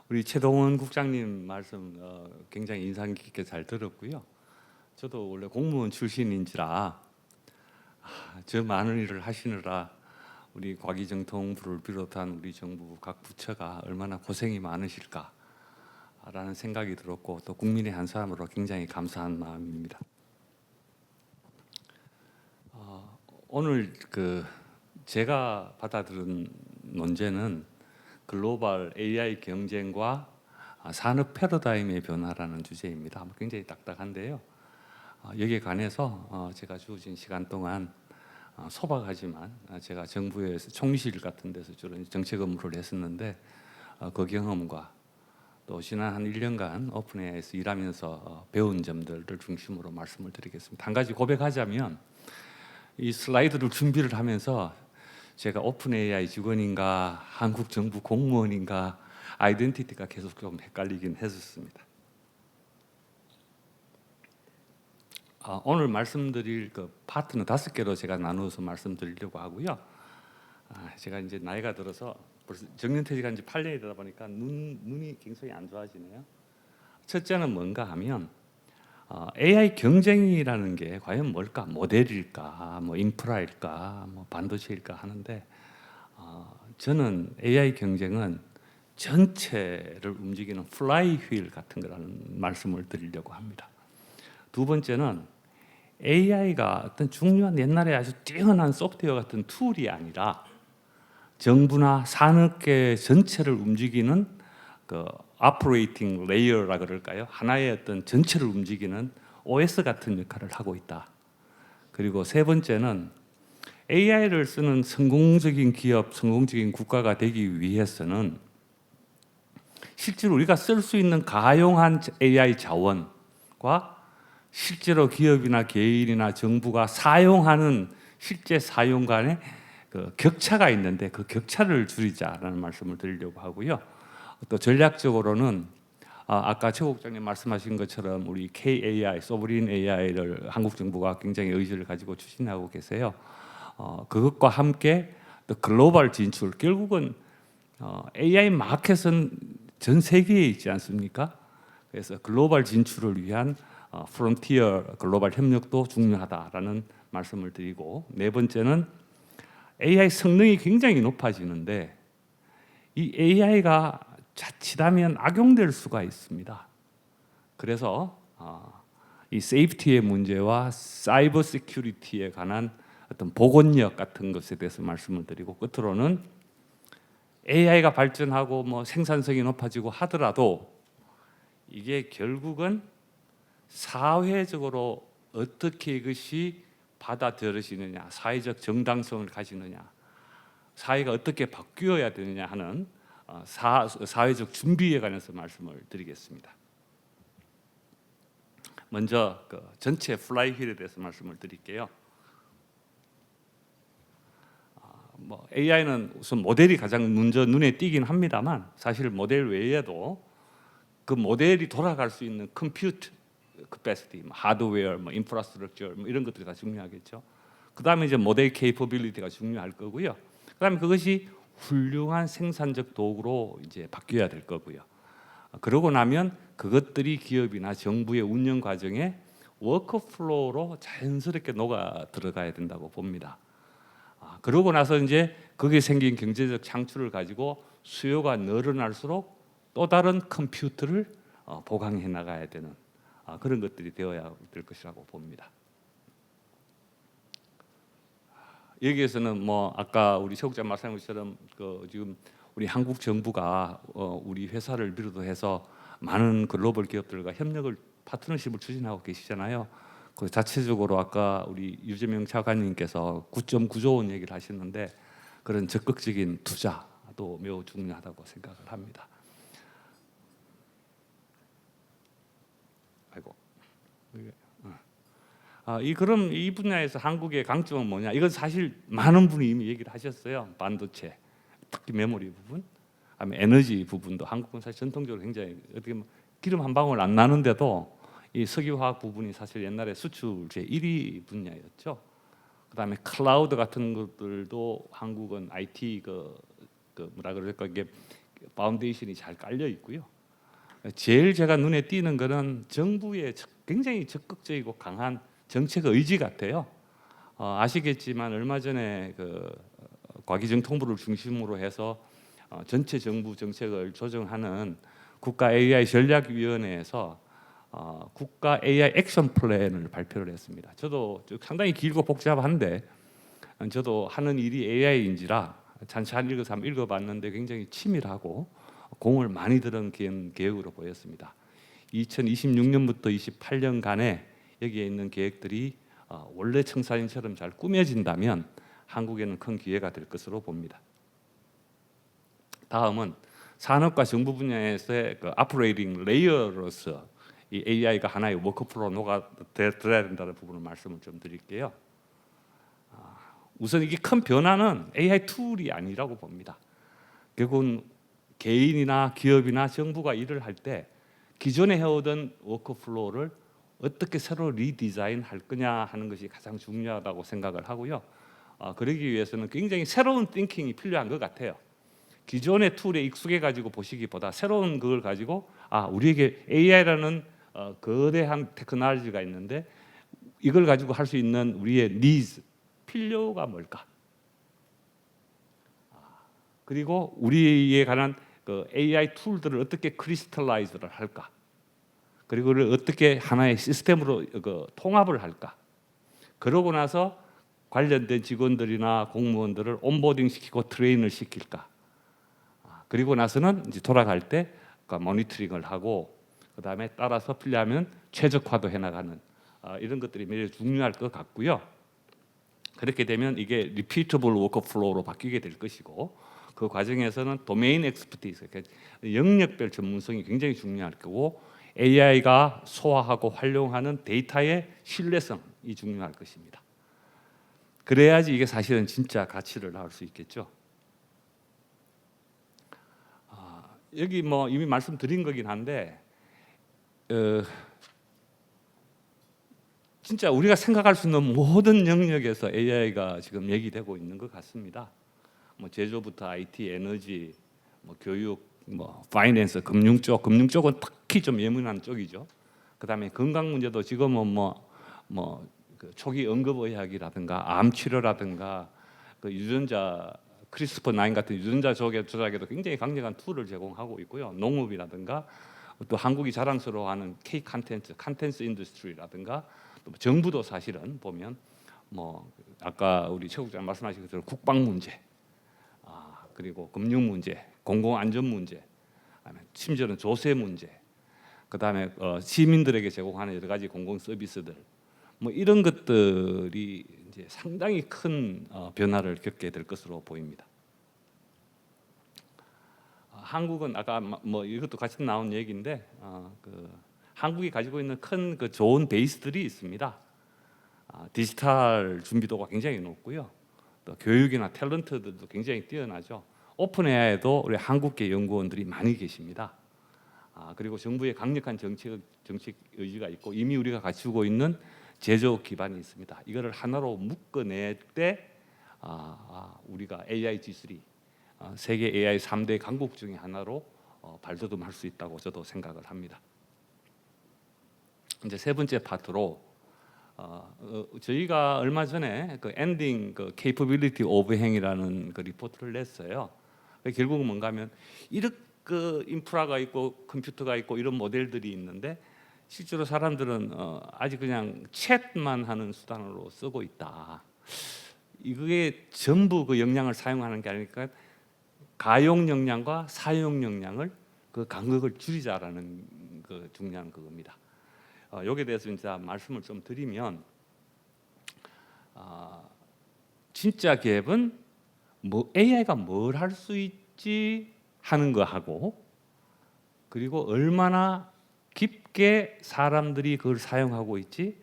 우리 최동원 국장님 말씀 굉장히 인상 깊게 잘 들었고요. 저도 원래 공무원 출신인지라 저 많은 일을 하시느라 우리 과기정통부를 비롯한 우리 정부 각 부처가 얼마나 고생이 많으실까라는 생각이 들었고 또 국민의 한 사람으로 굉장히 감사한 마음입니다. 오늘 제가 받아들인 논제는 글로벌 AI 경쟁과 산업 패러다임의 변화라는 주제입니다. 굉장히 딱딱한데요. 여기에 관해서 제가 주어진 시간 동안 소박하지만 제가 정부에서 총리실 같은 데서 주로 정책 업무를 했었는데 그 경험과 또 지난 한 1년간 오픈AI에서 일하면서 배운 점들을 중심으로 말씀을 드리겠습니다. 한 가지 고백하자면 이 슬라이드를 준비를 하면서 제가 오픈AI 직원인가 한국 정부 공무원인가 아이덴티티가 계속 좀 헷갈리긴 했었습니다. 오늘 말씀드릴 그 파트는 5개로 제가 나누어서 말씀드리려고 하고요. 제가 이제 나이가 들어서 벌써 정년퇴직한 지 8년이 되다 보니까 눈이 굉장히 안 좋아지네요. 첫째는 뭔가 하면 AI 경쟁이라는 게 과연 뭘까? 모델일까? 뭐 인프라일까? 뭐 반도체일까 하는데 저는 AI 경쟁은 전체를 움직이는 플라이 휠 같은 거라는 말씀을 드리려고 합니다. 두 번째는 AI가 어떤 중요한 옛날에 아주 뛰어난 소프트웨어 같은 툴이 아니라 정부나 산업계 전체를 움직이는 그 오퍼레이팅 레이어라 그럴까요? 하나의 어떤 전체를 움직이는 OS 같은 역할을 하고 있다. 그리고 세 번째는 AI를 쓰는 성공적인 기업, 성공적인 국가가 되기 위해서는 실제로 우리가 쓸 수 있는 가용한 AI 자원과 실제로 기업이나 개인이나 정부가 사용하는 실제 사용 간의 그 격차가 있는데 그 격차를 줄이자라는 말씀을 드리려고 하고요. 또 전략적으로는 아까 최 국장님 말씀하신 것처럼 우리 KAI, 소브린 AI를 한국 정부가 굉장히 의지를 가지고 추진하고 계세요. 그것과 함께 또 글로벌 진출, 결국은 AI 마켓은 전 세계에 있지 않습니까? 그래서 글로벌 진출을 위한 프론티어 글로벌 협력도 중요하다라는 말씀을 드리고, 네 번째는 AI 성능이 굉장히 높아지는데 이 AI가 자칫하면 악용될 수가 있습니다. 그래서 이 세이프티의 문제와 사이버 시큐리티에 관한 어떤 보건력 같은 것에 대해서 말씀을 드리고, 끝으로는 AI가 발전하고 뭐 생산성이 높아지고 하더라도 이게 결국은 사회적으로 어떻게 이것이 받아들여지느냐, 사회적 정당성을 가지느냐, 사회가 어떻게 바뀌어야 되느냐 하는 사회적 준비에 관해서 말씀을 드리겠습니다. 먼저 그 전체 플라이 휠에 대해서 말씀을 드릴게요. 뭐 AI는 우선 모델이 가장 먼저 눈에 띄긴 합니다만 사실 모델 외에도 그 모델이 돌아갈 수 있는 컴퓨트 capacity, 하드웨어, 인프라스트럭처 이런 것들이 다 중요하겠죠. 그다음에 이제 모델 케이퍼빌리티가 중요할 거고요. 그다음에 그것이 훌륭한 생산적 도구로 이제 바뀌어야 될 거고요. 그러고 나면 그것들이 기업이나 정부의 운영 과정에 워크플로우로 자연스럽게 녹아 들어가야 된다고 봅니다. 그러고 나서 이제 거기에 생긴 경제적 창출을 가지고 수요가 늘어날수록 또 다른 컴퓨터를 보강해 나가야 되는 그런 것들이 되어야 될 것이라고 봅니다. 여기에서는 뭐 아까 우리 최 국장 말씀하신 것처럼 지금 우리 한국 정부가 우리 회사를 비롯해서 많은 글로벌 기업들과 협력을 파트너십을 추진하고 계시잖아요. 그 자체적으로 아까 우리 유재명 차관님께서 9.9조 원 얘기를 하셨는데 그런 적극적인 투자도 매우 중요하다고 생각을 합니다. 그럼 이 분야에서 한국의 강점은 뭐냐? 이건 사실 많은 분이 이미 얘기를 하셨어요. 반도체, 특히 메모리 부분, 에너지 부분도 한국은 사실 전통적으로 굉장히 어떻게 기름 한 방울 안 나는데도 이 석유화학 부분이 사실 옛날에 수출 제1위 분야였죠. 그다음에 클라우드 같은 것들도 한국은 IT 뭐라 그럴까 이게 파운데이션이 잘 깔려 있고요. 제일 제가 눈에 띄는 거는 정부의 굉장히 적극적이고 강한 정책 의지 같아요. 아시겠지만 얼마 전에 그 과기정통부를 중심으로 해서 전체 정부 정책을 조정하는 국가 AI 전략위원회에서 국가 AI 액션 플랜을 발표를 했습니다. 저도 상당히 길고 복잡한데 저도 하는 일이 AI인지라 잠시 읽어서 한번 읽어봤는데 굉장히 치밀하고 공을 많이 들은 계획으로 보였습니다. 2026년부터 28년간에 여기에 있는 계획들이 원래 청사진처럼 잘 꾸며진다면 한국에는 큰 기회가 될 것으로 봅니다. 다음은 산업과 정부 분야에서의 그 오퍼레이팅 레이어로서 이 AI가 하나의 워크플로우 녹아들어야 된다는 부분을 말씀을 좀 드릴게요. 우선 이게 큰 변화는 AI 툴이 아니라고 봅니다. 결국은 개인이나 기업이나 정부가 일을 할 때 기존에 해오던 워크플로우를 어떻게 새로 리디자인할 거냐 하는 것이 가장 중요하다고 생각을 하고요. 그러기 위해서는 굉장히 새로운 띵킹이 필요한 것 같아요. 기존의 툴에 익숙해 가지고 보시기보다 새로운 그걸 가지고 우리에게 AI라는 거대한 테크놀로지가 있는데 이걸 가지고 할 수 있는 우리의 니즈, 필요가 뭘까? 그리고 우리에 관한 그 AI 툴들을 어떻게 크리스탈라이즈를 할까? 그리고 그걸 어떻게 하나의 시스템으로 통합을 할까? 그러고 나서 관련된 직원들이나 공무원들을 온보딩 시키고 트레인을 시킬까? 그리고 나서는 이제 돌아갈 때 모니터링을 하고 그 다음에 따라서 필요하면 최적화도 해나가는 이런 것들이 매우 중요할 것 같고요. 그렇게 되면 이게 리피터블 워크플로우로 바뀌게 될 것이고 그 과정에서는 도메인 엑스퍼티스, 그러니까 영역별 전문성이 굉장히 중요할 거고 AI가 소화하고 활용하는 데이터의 신뢰성이 중요할 것입니다. 그래야지 이게 사실은 진짜 가치를 낳을 수 있겠죠. 여기 뭐 이미 말씀드린 거긴 한데 진짜 우리가 생각할 수 있는 모든 영역에서 AI가 지금 얘기되고 있는 것 같습니다. 뭐 제조부터 IT, 에너지, 뭐 교육, 뭐 파이낸스, 금융 쪽은 특히 좀 예민한 쪽이죠. 그다음에 건강 문제도 지금은 그 초기 응급의학이라든가 암 치료라든가 그 유전자 크리스퍼 9 같은 유전자 조작에도 굉장히 강력한 툴을 제공하고 있고요. 농업이라든가 또 한국이 자랑스러워하는 K 컨텐츠 인더스트리라든가 또 정부도 사실은 보면 뭐 아까 우리 최 국장 말씀하신 것처럼 국방 문제, 그리고 금융 문제, 공공 안전 문제, 심지어는 조세 문제, 그다음에 시민들에게 제공하는 여러 가지 공공 서비스들, 뭐 이런 것들이 이제 상당히 큰 변화를 겪게 될 것으로 보입니다. 한국은 아까 뭐 이것도 같이 나온 얘기인데 한국이 가지고 있는 큰 그 좋은 베이스들이 있습니다. 디지털 준비도가 굉장히 높고요. 또 교육이나 탤런트들도 굉장히 뛰어나죠. 오픈 AI에도 우리 한국계 연구원들이 많이 계십니다. 그리고 정부의 강력한 정책 의지가 있고 이미 우리가 갖추고 있는 제조 기반이 있습니다. 이거를 하나로 묶어낼 때 우리가 AI G3 세계 AI 3대 강국 중에 하나로 발돋움할 수 있다고 저도 생각을 합니다. 이제 세 번째 파트로 저희가 얼마 전에 그 엔딩 그 Capability Overhang이라는 그 리포트를 냈어요. 결국은 뭔가하면 이렇게 인프라가 있고 컴퓨터가 있고 이런 모델들이 있는데 실제로 사람들은 아직 그냥 챗만 하는 수단으로 쓰고 있다. 이게 전부 그 역량을 사용하는 게 아니니까 가용 역량과 사용 역량을 그 간극을 줄이자라는 그 중요한 그겁니다. 여기에 대해서 이제 말씀을 좀 드리면 진짜 갭은 뭐 AI가 뭘 할 수 있지 하는 거하고 그리고 얼마나 깊게 사람들이 그걸 사용하고 있지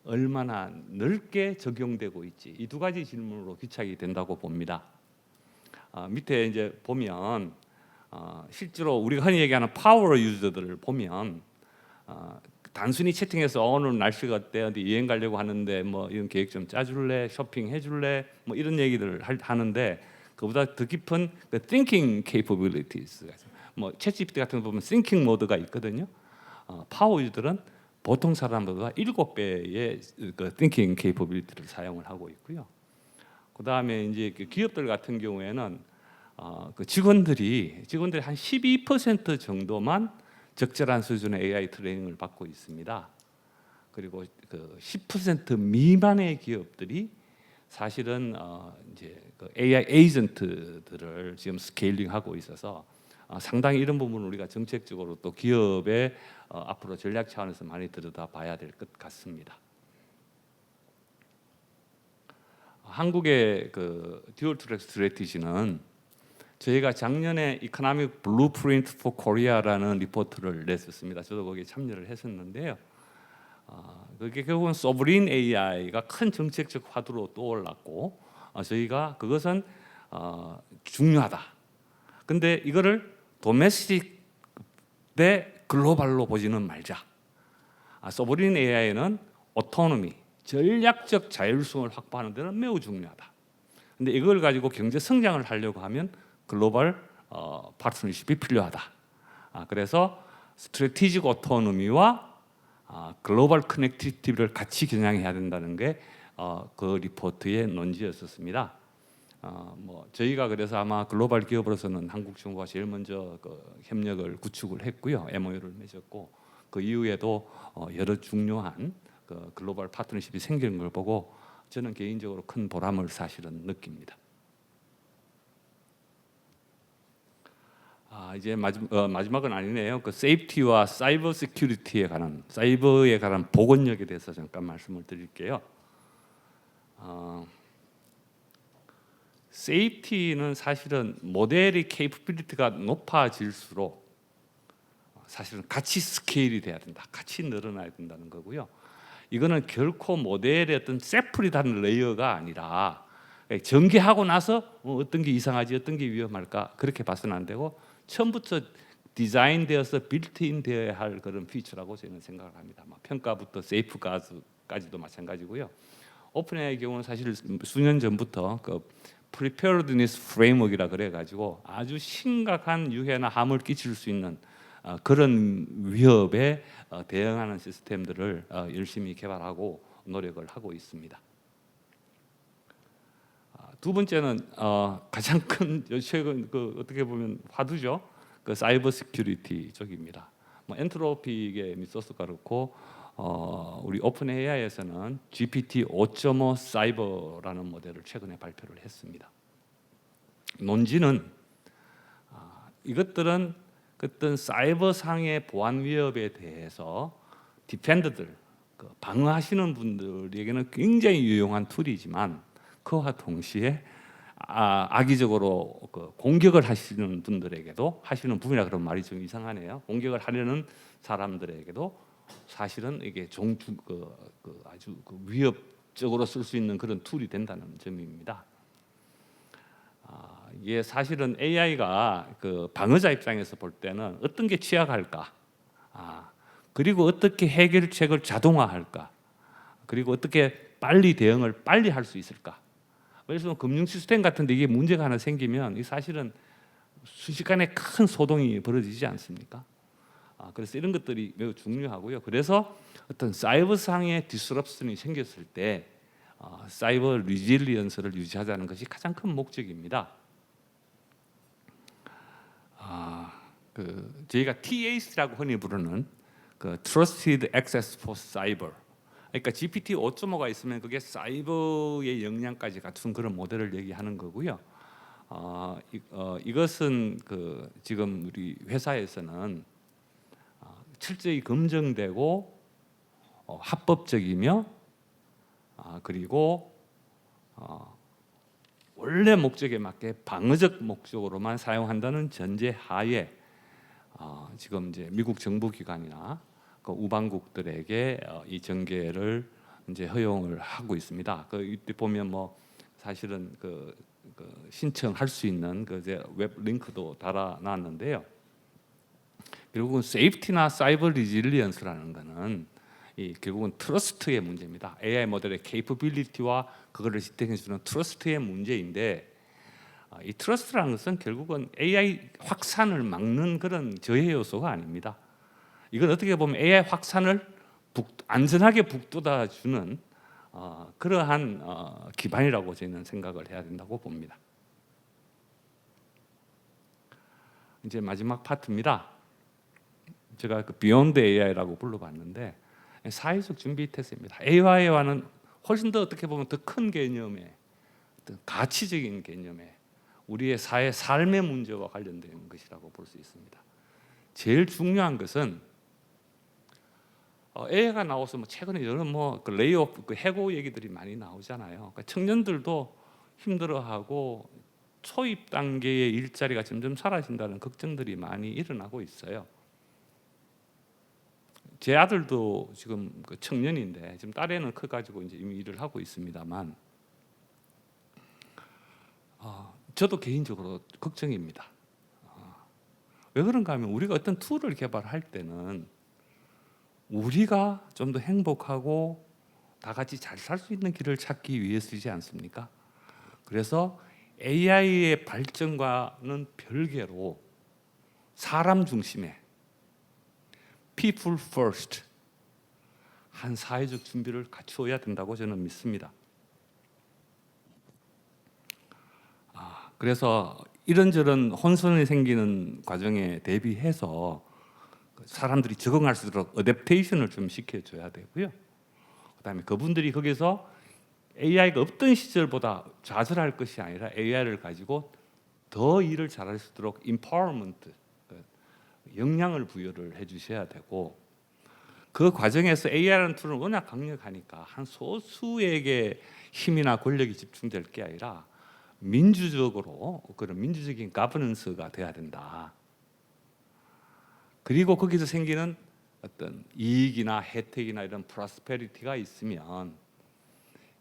얼마나 넓게 적용되고 있지 이 두 가지 질문으로 귀착이 된다고 봅니다. 밑에 이제 보면 실제로 우리가 흔히 얘기하는 파워 유저들을 보면 단순히 채팅해서 오늘 날씨가 어때 어디 여행 가려고 하는데 뭐 이런 계획 좀 짜줄래 쇼핑 해줄래 뭐 이런 얘기들을 하는데 그보다 더 깊은 그 thinking capabilities. 뭐 챗GPT 같은 거 보면 thinking 모드가 있거든요. 파워 유저들은 보통 사람보다 7배의 그 thinking capability를 사용을 하고 있고요. 그다음에 이제 그 기업들 같은 경우에는 그 직원들이 한 12% 정도만 적절한 수준의 AI 트레이닝을 받고 있습니다. 그리고 그 10% 미만의 기업들이 사실은 이제 그 AI 에이전트들을 지금 스케일링하고 있어서 상당히 이런 부분을 우리가 정책적으로 또 기업의 앞으로 전략 차원에서 많이 들여다봐야 될 것 같습니다. 한국의 그 듀얼 트랙 스트래티지는 저희가 작년에 이코노믹 블루프린트 포 코리아라는 리포트를 냈었습니다. 저도 거기에 참여를 했었는데요. 그게 결국은 소브린 AI가 큰 정책적 화두로 떠올랐고 저희가 그것은 중요하다. 근데 이거를 도메스틱 대 글로벌로 보지는 말자. 소브린 AI는 오토노미, 전략적 자율성을 확보하는 데는 매우 중요하다. 근데 이걸 가지고 경제 성장을 하려고 하면 글로벌 파트너십이 필요하다. 그래서 스트래티직 오토노미와 글로벌 커넥티비티를 같이 겨냥해야 된다는 게 그 리포트의 논지였었습니다. 뭐 저희가 그래서 아마 글로벌 기업으로서는 한국 정부가 제일 먼저 그 협력을 구축을 했고요, MOU를 맺었고 그 이후에도 여러 중요한 그 글로벌 파트너십이 생기는 걸 보고 저는 개인적으로 큰 보람을 사실은 느낍니다. 이제 마지막은 아니네요. 그 세이프티와 사이버 시큐리티에 관한 사이버에 관한 보건력에 대해서 잠깐 말씀을 드릴게요. 세이프티는 사실은 모델의 케이퍼빌리티가 높아질수록 사실은 같이 스케일이 돼야 된다. 같이 늘어나야 된다는 거고요. 이거는 결코 모델의 어떤 세프리다는 레이어가 아니라 전개하고 나서 어떤 게 이상하지, 어떤 게 위험할까 그렇게 봐서는 안 되고 처음부터 디자인되어서 빌트인 되어야 할 그런 피처라고 저는 생각을 합니다. 평가부터 세이프가드까지도 마찬가지고요. 오픈AI의 경우는 사실 수년 전부터 그 preparedness framework이라 그래가지고 아주 심각한 유해나 함을 끼칠 수 있는 그런 위협에 대응하는 시스템들을 열심히 개발하고 노력을 하고 있습니다. 두 번째는 가장 큰 최근 그 어떻게 보면 화두죠. 그 사이버 시큐리티 쪽입니다. 엔트로픽의 미소스 그렇고 우리 오픈 AI에서는 GPT 5.5 사이버라는 모델을 최근에 발표를 했습니다. 논지는 이것들은 어떤 사이버상의 보안 위협에 대해서 디펜더들, 방어하시는 분들에게는 굉장히 유용한 툴이지만 그와 동시에 악의적으로 공격을 하시는 분들에게도 하시는 분이라 그런 말이 좀 이상하네요. 공격을 하려는 사람들에게도 사실은 이게 아주 위협적으로 쓸 수 있는 그런 툴이 된다는 점입니다. 이게 사실은 AI가 그 방어자 입장에서 볼 때는 어떤 게 취약할까, 그리고 어떻게 해결책을 자동화할까, 그리고 어떻게 빨리 대응을 빨리 할 수 있을까. 그래서 금융 시스템 같은데 이게 문제가 하나 생기면 이 사실은 순식간에 큰 소동이 벌어지지 않습니까? 그래서 이런 것들이 매우 중요하고요. 그래서 어떤 사이버상의 디스럽션이 생겼을 때 사이버 리질리언스를 유지하자는 것이 가장 큰 목적입니다. 저희가 TAC라고 흔히 부르는 그 Trusted Access for Cyber. 그러니까 GPT 5.5가 있으면 그게 사이버의 역량까지 갖춘 그런 모델을 얘기하는 거고요. 이것은 지금 우리 회사에서는 철저히 검증되고 합법적이며 그리고 원래 목적에 맞게 방어적 목적으로만 사용한다는 전제하에 지금 이제 미국 정부 기관이나 그 우방국들에게 이 전개를 이제 허용을 하고 있습니다. 이때 보면 뭐 사실은 신청할 수 있는 이제 웹 링크도 달아놨는데요. 결국은 세이프티나 사이버 리질리언스라는 것은 결국은 트러스트의 문제입니다. AI 모델의 케이퍼빌리티와 그거를 지탱해 주는 트러스트의 문제인데 이 트러스트라는 것은 결국은 AI 확산을 막는 그런 저해 요소가 아닙니다. 이건 어떻게 보면 AI 확산을 안전하게 북돋아 주는 그러한 기반이라고 저희는 생각을 해야 된다고 봅니다. 이제 마지막 파트입니다. 제가 그 비욘드 AI라고 불러봤는데 사회적 준비 태세입니다. AI와는 훨씬 더 어떻게 보면 더 큰 개념의 어떤 가치적인 개념의 우리의 사회 삶의 문제와 관련된 것이라고 볼 수 있습니다. 제일 중요한 것은 AI가 나와서 최근에 여러 그 레이오프, 그 해고 얘기들이 많이 나오잖아요. 그러니까 청년들도 힘들어하고 초입 단계의 일자리가 점점 사라진다는 걱정들이 많이 일어나고 있어요. 제 아들도 지금 그 청년인데 지금 딸애는 커가지고 이제 이미 일을 하고 있습니다만, 저도 개인적으로 걱정입니다. 왜 그런가 하면 우리가 어떤 툴을 개발할 때는 우리가 좀 더 행복하고 다 같이 잘 살 수 있는 길을 찾기 위해서이지 않습니까? 그래서 AI의 발전과는 별개로 사람 중심의 people first 한 사회적 준비를 갖추어야 된다고 저는 믿습니다. 그래서 이런저런 혼선이 생기는 과정에 대비해서 사람들이 적응할 수 있도록 어댑테이션을 좀 시켜줘야 되고요. 그다음에 그분들이 거기서 AI가 없던 시절보다 좌절할 것이 아니라 AI를 가지고 더 일을 잘할 수 있도록 empowerment, 역량을 부여를 해주셔야 되고, 그 과정에서 AI라는 툴은 워낙 강력하니까 한 소수에게 힘이나 권력이 집중될 게 아니라 민주적으로 그런 민주적인 가버넌스가 돼야 된다. 그리고 거기서 생기는 어떤 이익이나 혜택이나 이런 프로스페리티가 있으면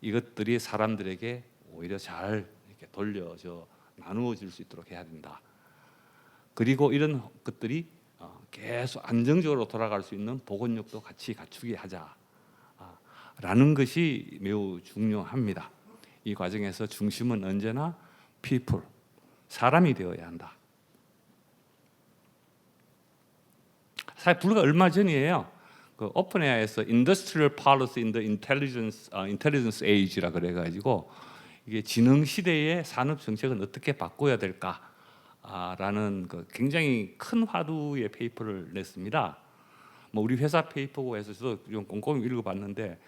이것들이 사람들에게 오히려 잘 이렇게 돌려져 나누어질 수 있도록 해야 된다. 그리고 이런 것들이 계속 안정적으로 돌아갈 수 있는 보건력도 같이 갖추게 하자라는 것이 매우 중요합니다. 이 과정에서 중심은 언제나 people, 사람이 되어야 한다. 사실 불과 얼마 전이에요. 그 오픈 AI에서 Industrial Policy in the Intelligence Age라 그래가지고 이게 지능 시대의 산업 정책은 어떻게 바꿔야 될까라는 그 굉장히 큰 화두의 페이퍼를 냈습니다. 우리 회사 페이퍼고 해서 저도 좀 꼼꼼히 읽어봤는데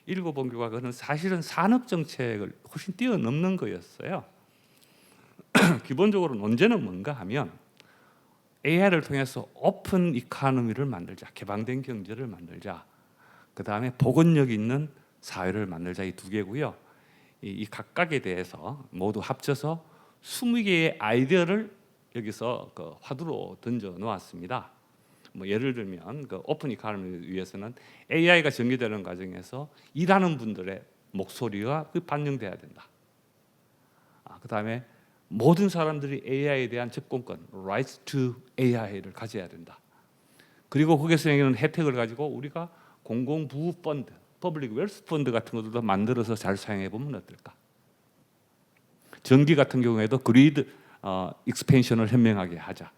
읽어본 결과는 사실은 산업 정책을 훨씬 뛰어넘는 거였어요. 기본적으로 논제는 뭔가 하면 AI를 통해서 오픈 이코노미를 만들자, 개방된 경제를 만들자, 그 다음에 보건력 있는 사회를 만들자, 이 두 개고요. 이 각각에 대해서 모두 합쳐서 20개의 아이디어를 여기서 그 화두로 던져 놓았습니다. 예를 들면 그 오픈 이코노미를 위해서는 AI가 전개되는 과정에서 일하는 분들의 목소리가 반영돼야 된다. 그 다음에 모든 사람들이 AI에 대한 접근권, Rights to AI를 가져야 된다. 그리고 거기서 생기는 혜택을 가지고 우리가 공공부우 펀드, 퍼블릭 웰스 펀드 같은 것들도 만들어서 잘 사용해 보면 어떨까? 전기 같은 경우에도 그리드 익스펜션을 현명하게 하자.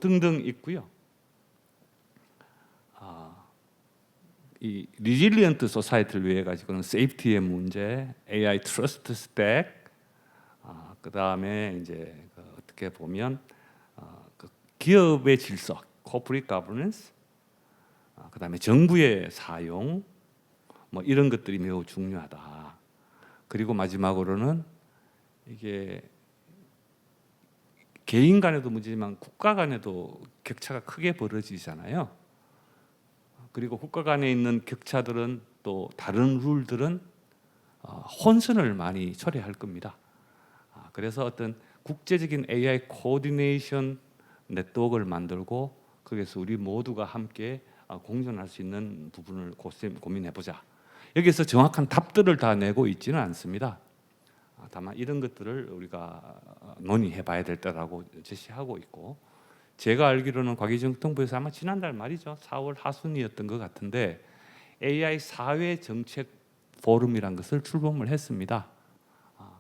등등 있고요. 이 리질리언트 소사이티를 위해 가지고는 세이프티의 문제, AI 트러스트 스택, 그 다음에 이제 어떻게 보면 그 기업의 질서, corporate governance, 그 다음에 정부의 사용, 이런 것들이 매우 중요하다. 그리고 마지막으로는 이게 개인 간에도 문제지만 국가 간에도 격차가 크게 벌어지잖아요. 그리고 국가 간에 있는 격차들은 또 다른 룰들은 혼선을 많이 초래할 겁니다. 그래서 어떤 국제적인 AI 코디네이션 네트워크를 만들고 거기서 우리 모두가 함께 공존할 수 있는 부분을 고민해보자. 여기서 정확한 답들을 다 내고 있지는 않습니다. 다만 이런 것들을 우리가 논의해봐야 될 때라고 제시하고 있고, 제가 알기로는 과기정통부에서 아마 지난달 말이죠, 4월 하순이었던 것 같은데 AI 사회 정책 포럼이란 것을 출범을 했습니다.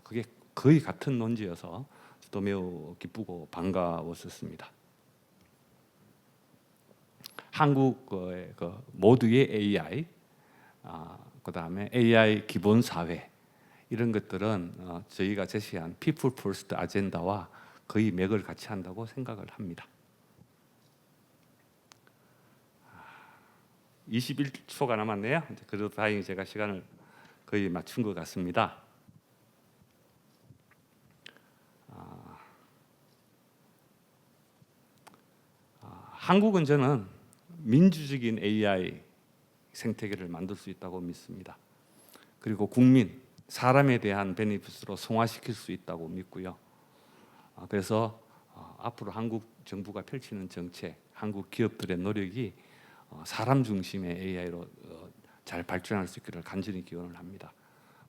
그게 거의 같은 논지여서 또 매우 기쁘고 반가웠었습니다. 한국의 모두의 AI, 그다음에 AI 기본 사회 이런 것들은 저희가 제시한 People First 아젠다와 거의 맥을 같이 한다고 생각을 합니다. 21초가 남았네요. 그래도 다행히 제가 시간을 거의 맞춘 것 같습니다. 한국은 저는 민주적인 AI 생태계를 만들 수 있다고 믿습니다. 그리고 국민, 사람에 대한 베네핏으로 성화시킬 수 있다고 믿고요. 그래서 앞으로 한국 정부가 펼치는 정책, 한국 기업들의 노력이 사람 중심의 AI로 잘 발전할 수 있기를 간절히 기원을 합니다.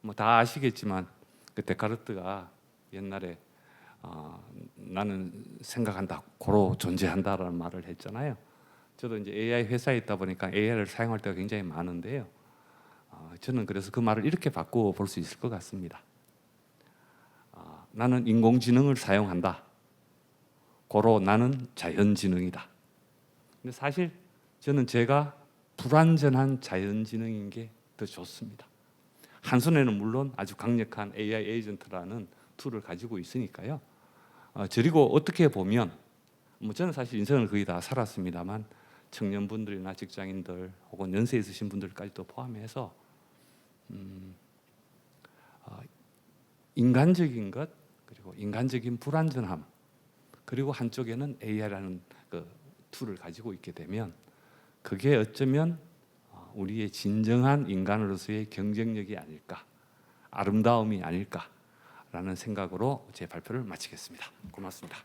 뭐 다 아시겠지만 그 데카르트가 옛날에 나는 생각한다, 고로 존재한다라는 말을 했잖아요. 저도 이제 AI 회사에 있다 보니까 AI를 사용할 때가 굉장히 많은데요. 저는 그래서 그 말을 이렇게 바꾸어 볼 수 있을 것 같습니다. 나는 인공지능을 사용한다. 고로 나는 자연지능이다. 근데 사실 저는 제가 불완전한 자연지능인 게 더 좋습니다. 한 손에는 물론 아주 강력한 AI 에이전트라는 툴을 가지고 있으니까요. 그리고 어떻게 보면 뭐 저는 사실 인생을 거의 다 살았습니다만 청년분들이나 직장인들 혹은 연세 있으신 분들까지도 포함해서 인간적인 것 그리고 인간적인 불완전함 그리고 한쪽에는 AI라는 그 툴을 가지고 있게 되면 그게 어쩌면 우리의 진정한 인간으로서의 경쟁력이 아닐까, 아름다움이 아닐까라는 생각으로 제 발표를 마치겠습니다. 고맙습니다.